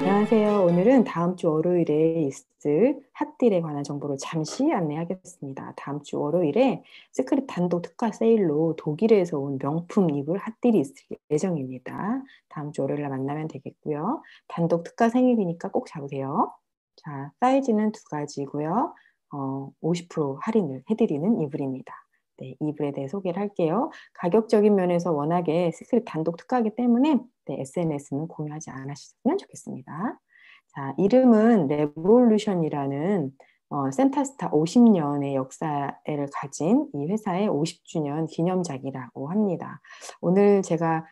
안녕하세요. 오늘은 다음 주 월요일에 있을 핫딜에 관한 정보를 잠시 안내하겠습니다. 다음 주 월요일에 시크릿 단독 특가 세일로 독일에서 온 명품 이불 핫딜이 있을 예정입니다. 다음 주 월요일에 만나면 되겠고요. 단독 특가 생일이니까 꼭 잡으세요. 자, 사이즈는 두 가지고요. 50% 할인을 해드리는 이불입니다. 네, 이불에 대해 소개를 할게요. 가격적인 면에서 워낙에 시크릿 단독 특가이기 때문에 네, SNS는 공유하지 않으셨으면 좋겠습니다. 자, 이름은 레볼루션이라는 센타스타 50년의 역사를 가진 이 회사의 50주년 기념작이라고 합니다. 오늘 제가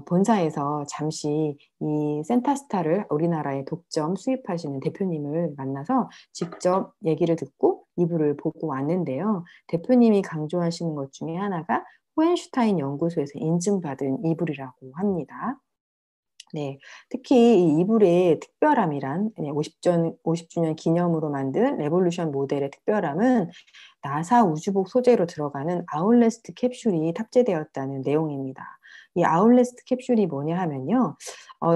본사에서 잠시 이 센타스타를 우리나라에 독점 수입하시는 대표님을 만나서 직접 얘기를 듣고 이불을 보고 왔는데요. 대표님이 강조하시는 것 중에 하나가 호헨슈타인 연구소에서 인증받은 이불이라고 합니다. 네, 특히 이 이불의 특별함이란 50주년 기념으로 만든 레볼루션 모델의 특별함은 나사 우주복 소재로 들어가는 아웃레스트 캡슐이 탑재되었다는 내용입니다. 이 아웃레스트 capsule이 뭐냐 하면요.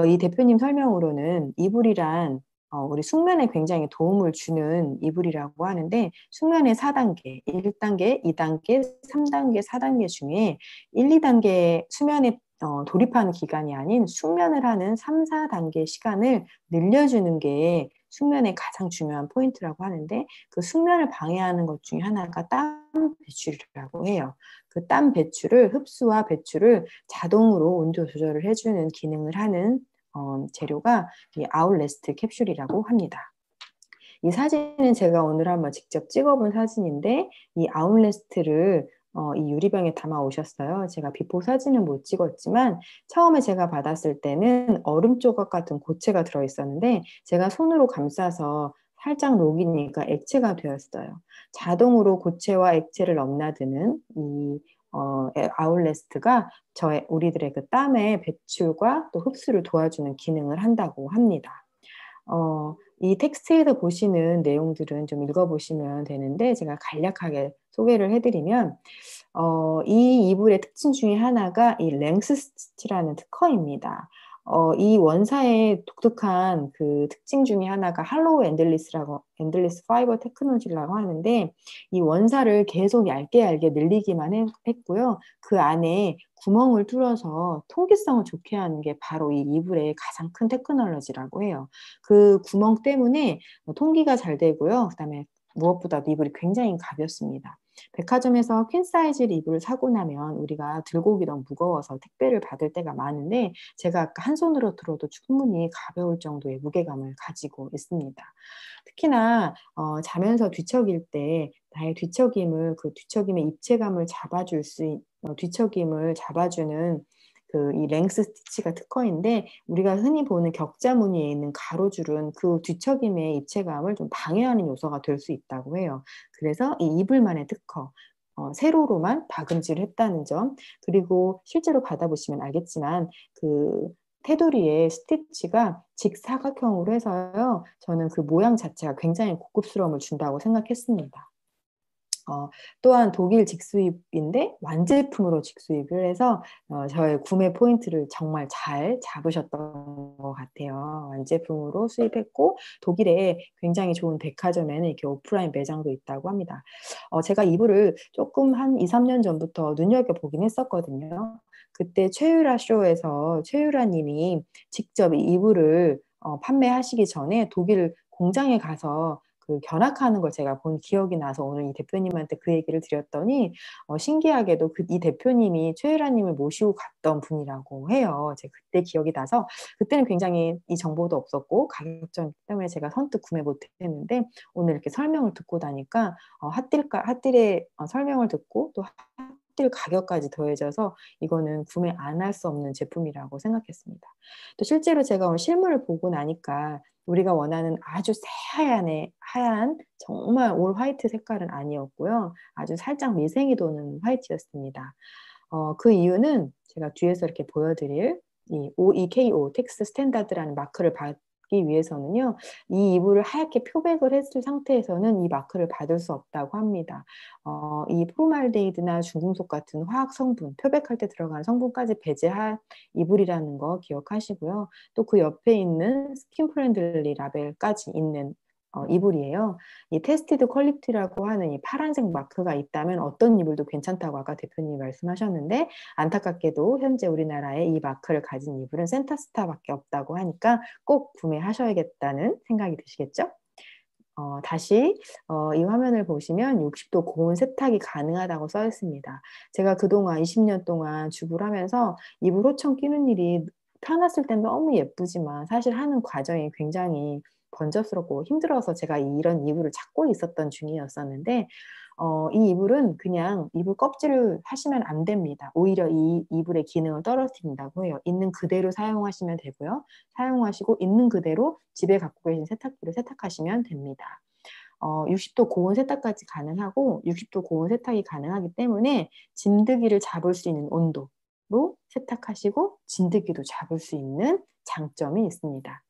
이 대표님 설명으로는 이불이란 우리 숙면에 굉장히 도움을 주는 이불이라고 하는데 숙면의 4단계, 1단계, 2단계, 3단계, 4단계 중에 1, 2단계 수면에 돌입하는 기간이 아닌 숙면을 하는 3, 4단계 시간을 늘려주는 게 숙면의 가장 중요한 포인트라고 하는데 그 숙면을 방해하는 것 중에 하나가 땀 배출이라고 해요. 그 땀 배출을 흡수와 배출을 자동으로 온도 조절을 해주는 기능을 하는 재료가 이 아웃레스트 캡슐이라고 합니다. 이 사진은 제가 오늘 한번 직접 찍어본 사진인데 이 아웃레스트를 이 유리병에 담아 오셨어요. 제가 비포 사진은 못 찍었지만 처음에 제가 받았을 때는 얼음 조각 같은 고체가 들어있었는데 제가 손으로 감싸서 살짝 녹이니까 액체가 되었어요. 자동으로 고체와 액체를 넘나드는 이 아웃레스트가 우리들의 그 땀의 배출과 또 흡수를 도와주는 기능을 한다고 합니다. 이 텍스트에서 보시는 내용들은 좀 읽어보시면 되는데 제가 간략하게 소개를 해드리면 이 이불의 특징 중에 하나가 이 랭스 스티치라는 특허입니다. 이 원사의 독특한 그 특징 중에 하나가 할로우 엔들리스 파이버 테크놀로지라고 하는데 이 원사를 계속 얇게 늘리기만 했고요. 그 안에 구멍을 뚫어서 통기성을 좋게 하는 게 바로 이 이불의 가장 큰 테크놀로지라고 해요. 그 구멍 때문에 통기가 잘 되고요. 그다음에 무엇보다도 이불이 굉장히 가볍습니다. 백화점에서 퀸 사이즈 이불을 사고 나면 우리가 들고 오기 너무 무거워서 택배를 받을 때가 많은데 제가 아까 한 손으로 들어도 충분히 가벼울 정도의 무게감을 가지고 있습니다. 특히나 자면서 뒤척일 때 나의 뒤척임을 그 뒤척임의 입체감을 뒤척임을 잡아주는 그 이 랭스 스티치가 특허인데 우리가 흔히 보는 격자 무늬에 있는 가로줄은 그 뒤척임의 입체감을 좀 방해하는 요소가 될 수 있다고 해요. 그래서 이 이불만의 특허. 세로로만 박음질을 했다는 점 그리고 실제로 받아보시면 알겠지만 그 테두리의 스티치가 직사각형으로 해서요. 저는 그 모양 자체가 굉장히 고급스러움을 준다고 생각했습니다. 또한 독일 직수입인데 완제품으로 직수입을 해서 저의 구매 포인트를 정말 잘 잡으셨던 것 같아요. 완제품으로 수입했고 독일에 굉장히 좋은 백화점에는 이렇게 오프라인 매장도 있다고 합니다. 제가 이불을 조금 한 2, 3년 전부터 눈여겨보긴 했었거든요. 그때 최유라 쇼에서 최유라 님이 직접 이 이불을 판매하시기 전에 독일 공장에 가서 그 견학하는 걸 제가 본 기억이 나서 오늘 이 대표님한테 그 얘기를 드렸더니 신기하게도 이 대표님이 최유라님을 모시고 갔던 분이라고 해요. 제가 그때 기억이 나서 그때는 굉장히 이 정보도 없었고 가격적 때문에 제가 선뜻 구매 못했는데 오늘 이렇게 설명을 듣고 나니까 핫딜의 설명을 듣고 또 핫딜 가격까지 더해져서 이거는 구매 안 할 수 없는 제품이라고 생각했습니다. 또 실제로 제가 오늘 실물을 보고 나니까 우리가 원하는 아주 하얀 정말 올 화이트 색깔은 아니었고요. 아주 살짝 미생이 도는 화이트였습니다. 그 이유는 제가 뒤에서 이렇게 보여드릴 이 OEKO 텍스 스탠다드라는 마크를 받기 위해서는요, 이 이불을 하얗게 표백을 했을 상태에서는 이 마크를 받을 수 없다고 합니다. 이 포르말데히드나 중금속 같은 화학 성분, 표백할 때 들어가는 성분까지 배제한 이불이라는 거 기억하시고요. 또 그 옆에 있는 스킨 프렌들리 라벨까지 있는 이불이에요. 이 테스티드 퀄리티라고 하는 이 파란색 마크가 있다면 어떤 이불도 괜찮다고 아까 대표님이 말씀하셨는데, 안타깝게도 현재 우리나라에 이 마크를 가진 이불은 센타스타밖에 없다고 하니까 꼭 구매하셔야겠다는 생각이 드시겠죠? 다시 이 화면을 보시면 60도 고온 세탁이 가능하다고 써 있습니다. 제가 그동안 20년 동안 주부를 하면서 이불 호청 끼는 일이 펴놨을 땐 너무 예쁘지만 사실 하는 과정이 굉장히 번잡스럽고 힘들어서 제가 이런 이불을 찾고 있었던 중이었었는데, 이 이불은 그냥 이불 껍질을 하시면 안 됩니다. 오히려 이 이불의 기능을 떨어뜨린다고 해요. 있는 그대로 사용하시면 되고요. 사용하시고 있는 그대로 집에 갖고 계신 세탁기로 세탁하시면 됩니다. 60도 고온 세탁까지 가능하고 60도 고온 세탁이 가능하기 때문에 진드기를 잡을 수 있는 온도로 세탁하시고 진드기도 잡을 수 있는 장점이 있습니다.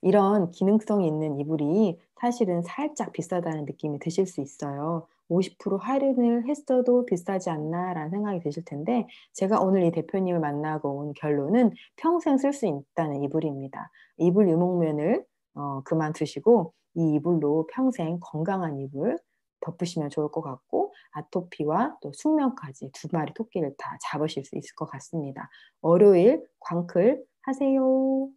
이런 기능성이 있는 이불이 사실은 살짝 비싸다는 느낌이 드실 수 있어요. 50% 할인을 했어도 비싸지 않나라는 생각이 드실 텐데, 제가 오늘 이 대표님을 만나고 온 결론은 평생 쓸 수 있다는 이불입니다. 이불 유목면을 그만두시고 이 이불로 평생 건강한 이불 덮으시면 좋을 것 같고, 아토피와 또 숙면까지 두 마리 토끼를 다 잡으실 수 있을 것 같습니다. 월요일 광클 하세요.